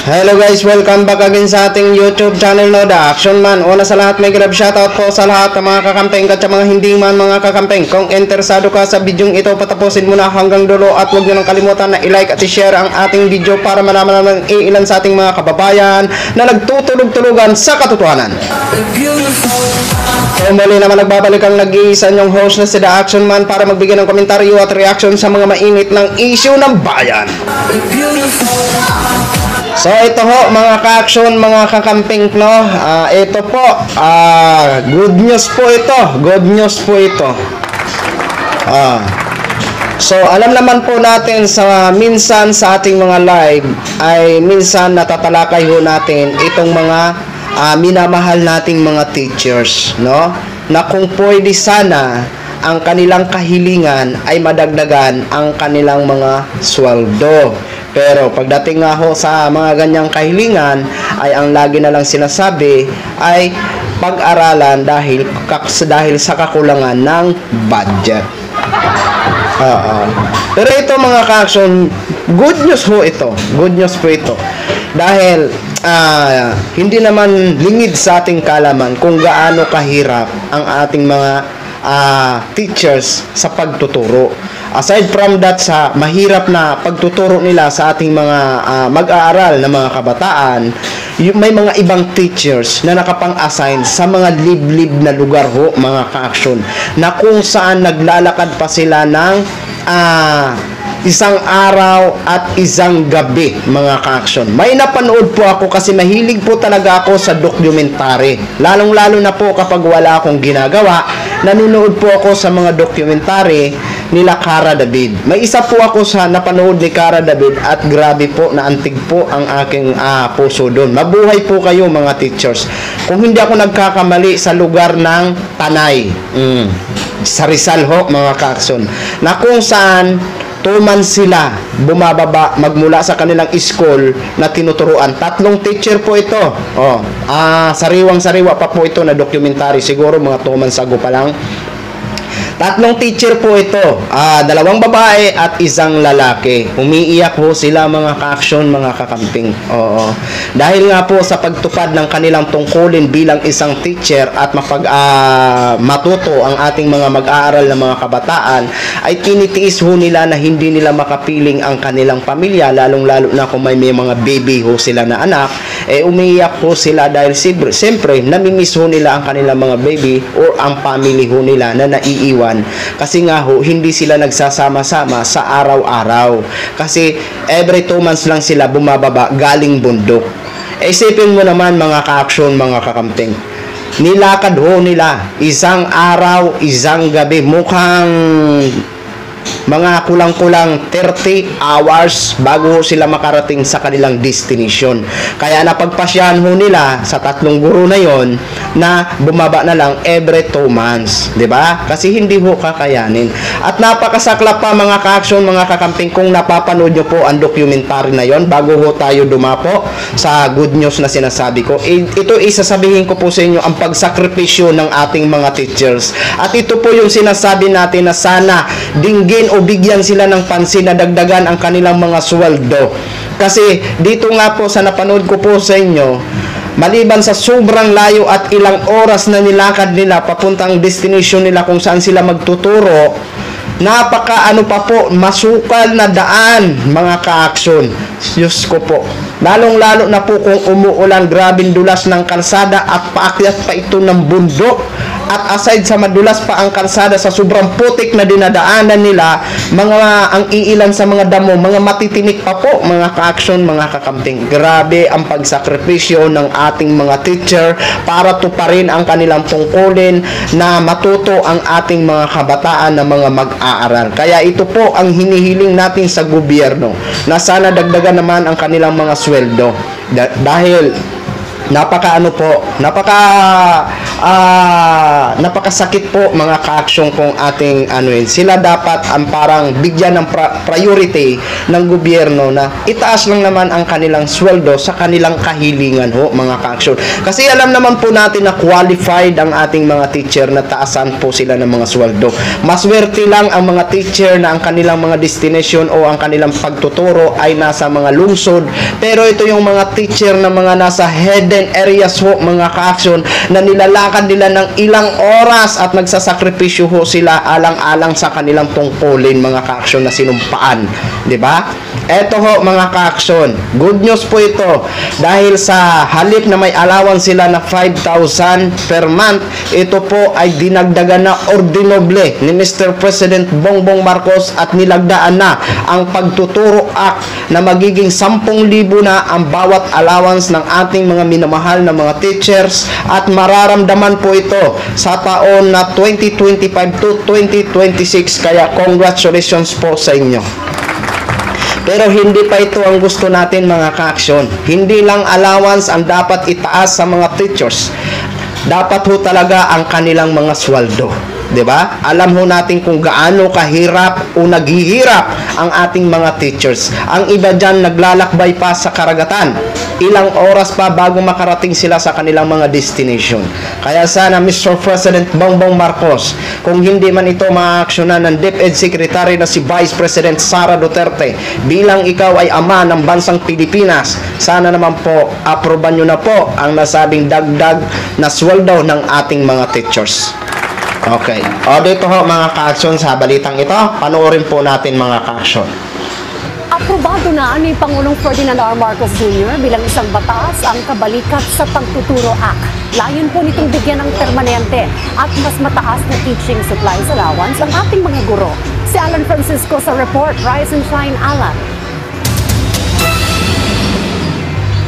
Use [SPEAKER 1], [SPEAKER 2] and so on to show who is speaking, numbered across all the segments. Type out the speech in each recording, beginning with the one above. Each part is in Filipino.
[SPEAKER 1] Hello guys, welcome back again sa ating YouTube channel no, The Action Man. Una sa lahat, may grab shoutout po sa lahat ng mga kakampeng at sa mga hindi man mga kakampeng. Kung interesado ka sa bidyong ito, patapusin mo na hanggang dulo at huwag nyo nang kalimutan na i-like at i-share ang ating video para malaman naman ilan sa ating mga kababayan na nagtutulog-tulugan sa katotohanan. So muli naman nagbabalik ang nag-iisa nyong host na si The Action Man para magbigay ng komentaryo at reaction sa mga mainit ng issue ng bayan. So ito ho mga ka-action, mga kakamping no, ito po, good news po ito, so alam naman po natin sa minsan sa ating mga live ay minsan natatalakay ho natin itong mga minamahal nating mga teachers no, na kung pwede sana ang kanilang kahilingan ay madagdagan ang kanilang mga sweldo. Pero pagdating nga ho sa mga ganyang kahilingan ay ang lagi na lang sinasabi ay pag-aralan dahil sa kakulangan ng budget. Pero ito mga ka-action, good news ho ito. Good news po ito. Dahil hindi naman lingid sa ating kalaman kung gaano kahirap ang ating mga teachers sa pagtuturo. Aside from that, sa mahirap na pagtuturo nila sa ating mga mag-aaral na mga kabataan, may mga ibang teachers na nakapang-assign sa mga liblib na lugar ho, mga ka-action, na kung saan naglalakad pa sila ng isang araw at isang gabi, mga ka-action. May napanood po ako kasi mahilig po talaga ako sa documentary. Lalong-lalo na po kapag wala akong ginagawa, nanonood po ako sa mga documentary nila Cara David. May isa po ako sa napanood ni Cara David at grabe po, naantig po ang aking puso doon. Mabuhay po kayo mga teachers. Kung hindi ako nagkakamali sa lugar ng Tanay, sa Rizal ho, mga ka-action, na kung saan 2 months sila bumababa magmula sa kanilang school na tinuturuan. 3 teacher po ito. Sariwang-sariwa pa po ito na documentary. Siguro mga 2 months ago pa lang. 3 teacher po ito, 2 babae at 1 lalaki. Umiiyak po sila mga ka-action, mga kakamping. Dahil nga po sa pagtupad ng kanilang tungkulin bilang isang teacher at matuto ang ating mga mag-aaral na mga kabataan, ay tinitiis ho nila na hindi nila makapiling ang kanilang pamilya, lalong-lalo na kung may mga baby ho sila na anak. Umiiyak po sila dahil siyempre namimiss ho nila ang kanilang mga baby or ang family ho nila na naiiwan. Kasi nga ho, hindi sila nagsasama-sama sa araw-araw. Kasi every 2 months lang sila bumababa galing bundok. Isipin mo naman mga ka-action, mga kakamping. Nilakad ho nila 1 araw, 1 gabi. Mukhang mga kulang-kulang 30 hours bago sila makarating sa kanilang destination. Kaya napagpasyahan ho nila sa 3 guro na yon na bumaba na lang every 2 months, 'di ba? Kasi hindi ho kakayanin. At napakasaklap pa mga ka-action, mga kakamping, kung napapanood nyo po ang documentary na yon bago ho tayo dumapo sa good news na sinasabi ko. Ito isasabihin ko po sa inyo ang pagsakripisyo ng ating mga teachers. At ito po yung sinasabi natin na sana dinggin o bigyan sila ng pansin na dagdagan ang kanilang mga sweldo. Kasi dito nga po sa napanood ko po sa inyo, maliban sa sobrang layo at ilang oras na nilakad nila papuntang destination nila kung saan sila magtuturo, napaka masukal na daan mga ka-action. Diyos ko po, lalong-lalo na po kung umuulan, grabing dulas ng kalsada at paakyat pa ito ng bundok. At aside sa madulas pa ang kalsada sa sobrang putik na dinadaanan nila, ang iilan sa mga damo, mga matitinik pa po mga ka-action, mga kakamping. Grabe ang pagsakripisyo ng ating mga teacher para tuparin ang kanilang tungkulin na matuto ang ating mga kabataan na mga mag-aaral. Kaya ito po ang hinihiling natin sa gobyerno, na sana dagdagan naman ang kanilang mga sweldo. Dahil napaka napakasakit po mga ka-action kung ating sila dapat ang parang bigyan ng priority ng gobyerno na itaas lang naman ang kanilang sweldo sa kanilang kahilingan ho mga ka-action. Kasi alam naman po natin na qualified ang ating mga teacher na taasan po sila ng mga sweldo. Maswerte lang ang mga teacher na ang kanilang mga destination o ang kanilang pagtuturo ay nasa mga lungsod. Pero ito yung mga teacher na mga nasa hidden areas ho mga ka-action na nilalakad nila ng ilang oras at nagsasakripisyo ho sila alang-alang sa kanilang tungkulin mga ka-action na sinumpaan. Diba? Eto ho mga ka-action, good news po ito dahil sa halip na may allowance sila na 5,000 per month, ito po ay dinagdagan na ordinoble ni Mr. President Bongbong Marcos at nilagdaan na ang Pagtuturo Act na magiging 10,000 na ang bawat allowance ng ating mga minamahal na mga teachers at mararamdaman po ito sa taon na 2025 to 2026 kaya congratulations po sa inyo. Pero hindi pa ito ang gusto natin mga ka-action. Hindi lang allowance ang dapat itaas sa mga teachers. Dapat ho talaga ang kanilang mga sweldo. 'Di ba? Alam ho natin kung gaano kahirap o naghihirap ang ating mga teachers. Ang iba diyan naglalakbay pa sa karagatan. Ilang oras pa bago makarating sila sa kanilang mga destination. Kaya sana Mr. President Bongbong Marcos, kung hindi man ito maaaksyonan ng DepEd Secretary na si Vice President Sara Duterte, bilang ikaw ay ama ng bansang Pilipinas, sana naman po aproban nyo na po ang nasabing dagdag na sweldo ng ating mga teachers. Okay. O dito ho mga ka-action sa balitang ito, panoorin po natin mga ka-action.
[SPEAKER 2] Aprobado na ni Pangulong Ferdinand R. Marcos Jr. bilang isang batas ang kabalikat sa Pagtuturo Act. Layon po nitong bigyan ng permanente at mas mataas na teaching supplies allowance ang ating mga guro. Si Alan Francisco sa report. Rise and shine, Alan.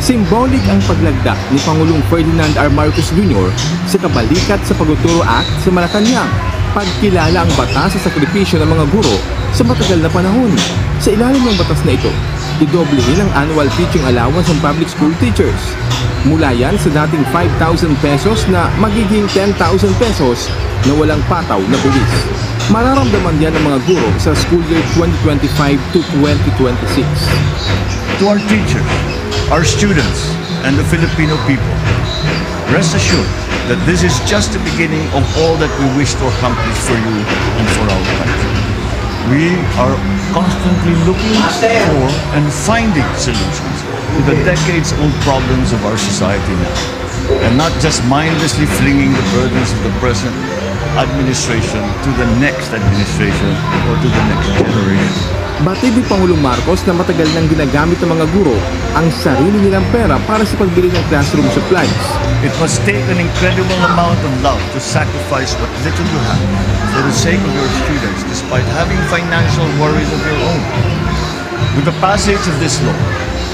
[SPEAKER 3] Symbolic ang paglagda ni Pangulong Ferdinand R. Marcos Jr. sa kabalikat sa Pagtuturo Act sa Malacanang. Pagkilala ang batas sa sakripisyo ng mga guro sa matagal na panahon. Sa ilalim ng batas na ito, idoblehin ang annual teaching allowance ng public school teachers. Mula yan sa dating 5,000 pesos na magiging 10,000 pesos na walang pataw na buwis. Mararamdaman yan ng mga guro sa school year 2025 to 2026.
[SPEAKER 4] To our teachers, our students, and the Filipino people, rest assured that this is just the beginning of all that we wish to accomplish for you and for our country. We are constantly looking for and finding solutions to the decades-old problems of our society now, and not just mindlessly flinging the burdens of the present administration to the next administration or to the next generation.
[SPEAKER 3] Batid ni Pangulong Marcos na matagal nang ginagamit ng mga guro ang sarili nilang pera para sa pagbili ng classroom supplies.
[SPEAKER 4] It must take an incredible amount of love to sacrifice what little you have for the sake of your students despite having financial worries of your own. With the passage of this law,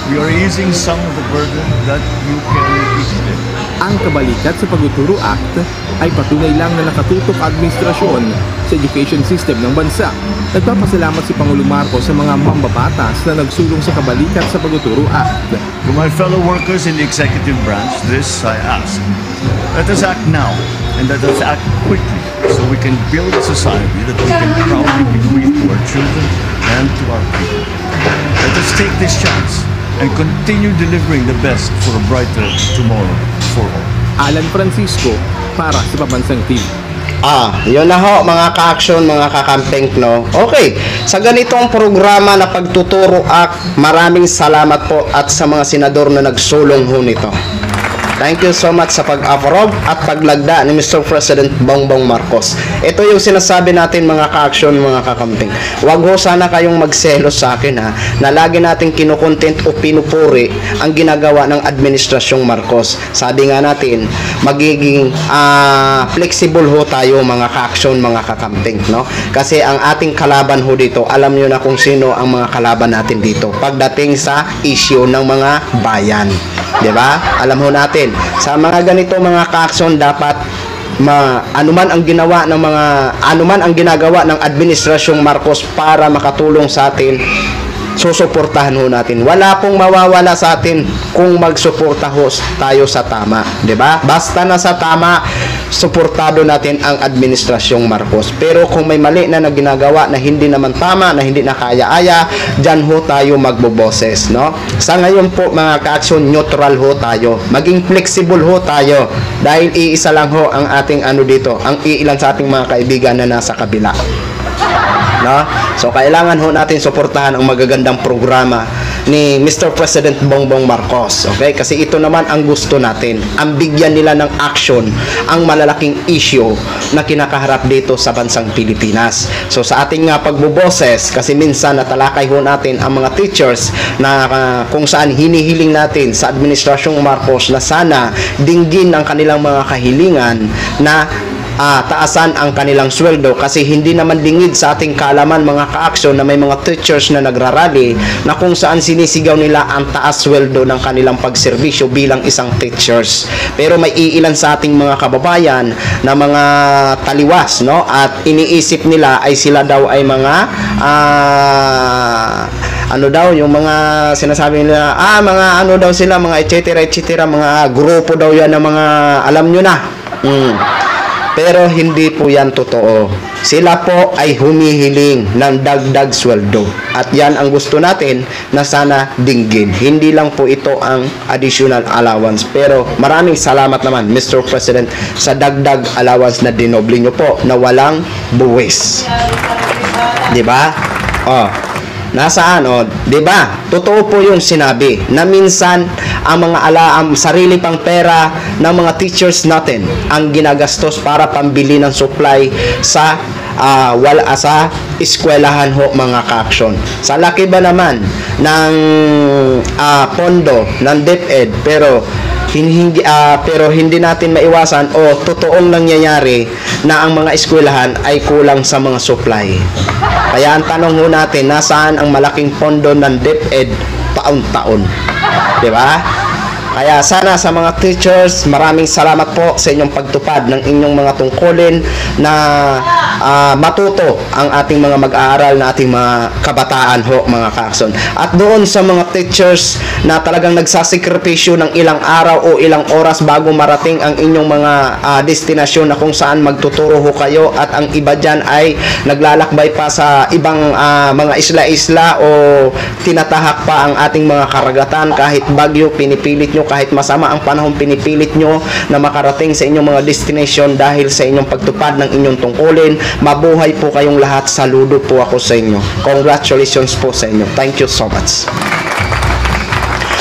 [SPEAKER 4] we are easing some of the burden that you carry each day.
[SPEAKER 3] Ang kabalikat sa Pagtuturo Act ay patunay lang na nakatutok administrasyon sa education system ng bansa. Nagpapasalamat si Pangulong Marcos sa mga mambabatas na nagsulong sa kabalikat sa Pagtuturo Act.
[SPEAKER 4] To my fellow workers in the executive branch, this I ask. Let us act now and let us act quickly so we can build a society that we can proudly bequeath to our children and to our people. Let us take this chance and continue delivering the best for a brighter tomorrow for all.
[SPEAKER 3] Alan Francisco para sa Pambansang TV.
[SPEAKER 1] Yun na ho mga ka-action, mga kakamping, no? Okay, sa ganitong programa na Pagtuturo Act, maraming salamat po at sa mga senador na nagsulong ho nito. Thank you so much sa pag-approve at paglagda ni Mr. President Bongbong Marcos. Ito yung sinasabi natin mga ka-action, mga kakamping. Huwag ho sana kayong magselos sa akin ha, na lagi natin kinukontent o pinupuri ang ginagawa ng Administrasyong Marcos. Sabi nga natin, magiging flexible ho tayo mga ka-action, mga kakamping, no? Kasi ang ating kalaban ho dito, alam nyo na kung sino ang mga kalaban natin dito pagdating sa issue ng mga bayan. 'Di ba? Alam ho natin, sa mga ganito mga ka-action dapat anuman ang ginagawa ng Administrasyong Marcos para makatulong sa atin, susuportahan ho natin. Wala pong mawawala sa atin kung magsuporta ho tayo sa tama, 'di ba? Basta na sa tama, suportado natin ang administrasyong Marcos. Pero kung may mali na ginagawa na hindi naman tama, na hindi na kaya-aya, dyan ho tayo magboboses, no? Sa ngayon po mga ka-action, neutral ho tayo. Maging flexible ho tayo dahil iisa lang ho ang ating ano dito, ang iilan sa ating mga kaibigan na nasa kabila. No? So kailangan ho natin suportahan ang magagandang programa ni Mr. President Bongbong Marcos. Okay? Kasi ito naman ang gusto natin. Ang bigyan nila ng action ang malalaking issue na kinakaharap dito sa bansang Pilipinas. So sa ating pagbuboses, kasi minsan natalakay ho natin ang mga teachers na kung saan hinihiling natin sa Administrasyong Marcos na sana dinggin ang kanilang mga kahilingan na taasan ang kanilang sweldo, kasi hindi naman dingid sa ating kaalaman mga ka-aksyon na may mga teachers na nagrarally na kung saan sinisigaw nila ang taas sweldo ng kanilang pagserbisyo bilang isang teachers. Pero may iilan sa ating mga kababayan na mga taliwas, no? At iniisip nila ay sila daw ay mga ano daw, yung mga sinasabi nila, mga ano daw sila, mga etc. mga grupo daw yan ng mga alam nyo na. Pero hindi po yan totoo. Sila po ay humihiling ng dagdag sweldo. At yan ang gusto natin na sana dinggin. Hindi lang po ito ang additional allowance. Pero maraming salamat naman, Mr. President, sa dagdag allowance na dinoble nyo po na walang buwis. Diba? Nasaan? 'di ba? Totoo po yung sinabi na minsan ang mga sarili pang pera ng mga teachers natin ang ginagastos para pambili ng supply sa sa eskwelahan ho mga ka-aksyon. Sa laki ba naman ng pondo ng DepEd pero hindi natin maiwasan o totoong nangyayari na ang mga eskwelahan ay kulang sa mga supply. Kaya ang tanong ho natin, nasaan ang malaking pondo ng DepEd taon-taon? Diba? Kaya sana sa mga teachers, maraming salamat po sa inyong pagtupad ng inyong mga tungkulin na matuto ang ating mga mag-aaral na ating mga kabataan ho mga ka-aksyon. At doon sa mga teachers na talagang nagsasakripisyo ng ilang araw o ilang oras bago marating ang inyong mga destinasyon na kung saan magtuturo ho kayo, at ang iba dyan ay naglalakbay pa sa ibang mga isla-isla o tinatahak pa ang ating mga karagatan kahit bagyo, pinipilit nyo, kahit masama ang panahon, pinipilit nyo na makarating sa inyong mga destination dahil sa inyong pagtupad ng inyong tungkulin. Mabuhay po kayong lahat. Saludo po ako sa inyo. Congratulations po sa inyo. Thank you so much.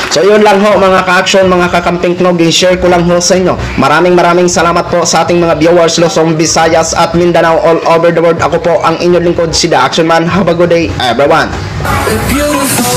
[SPEAKER 1] So yun lang ho mga ka-action, mga kakamping knog, share ko lang ho sa inyo. Maraming salamat po sa ating mga viewers Luzon, Visayas at Mindanao all over the world. Ako po ang inyong lingkod, si The Action Man. Have a good day everyone.
[SPEAKER 5] Beautiful.